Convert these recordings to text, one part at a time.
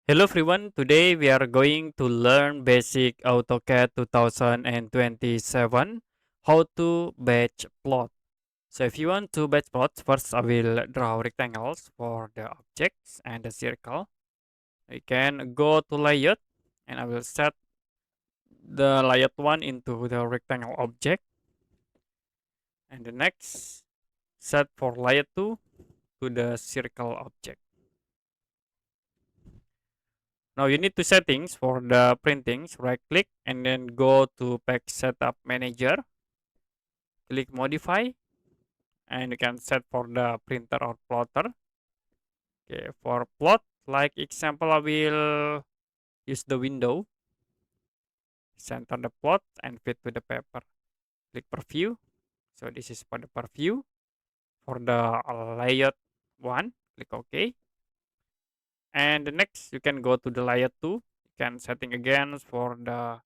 Hello everyone, today we are going to learn basic AutoCAD 2027 how to batch plot. So if you want to batch plot, first I will draw rectangles for the objects and the circle. You can go to layout and I will set the layout 1 into the rectangle object, and the next set for layout 2 to the circle object. Now you need to settings for the printings, right click and then go to Pack Setup Manager, click Modify, and you can set for the printer or plotter. Okay, for plot, like example, I will use the window, center the plot and fit to the paper. Click Preview. So this is for the preview. For the layout 1, click OK. And the next, you can go to the layout 2. You can setting again for the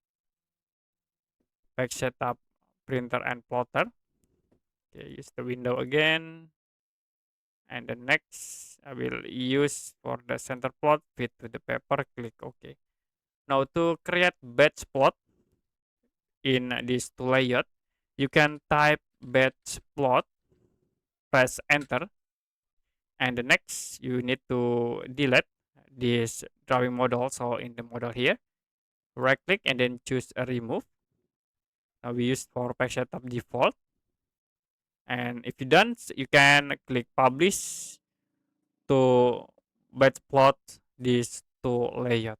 Pack Setup printer and plotter. Okay, use the window again. And the next I will use for the center plot, fit to the paper, click OK. Now to create batch plot in this two layout, you can type batch plot, press enter, and the next you need to delete this drawing model. So in the model here, right click and then choose a remove. Now we use for pack setup default. And if you done, you can click publish to batch plot these two layers.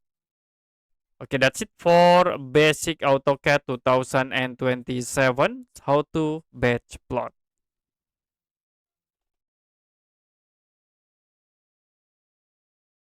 Okay, that's it for basic AutoCAD 2027 how to batch plot.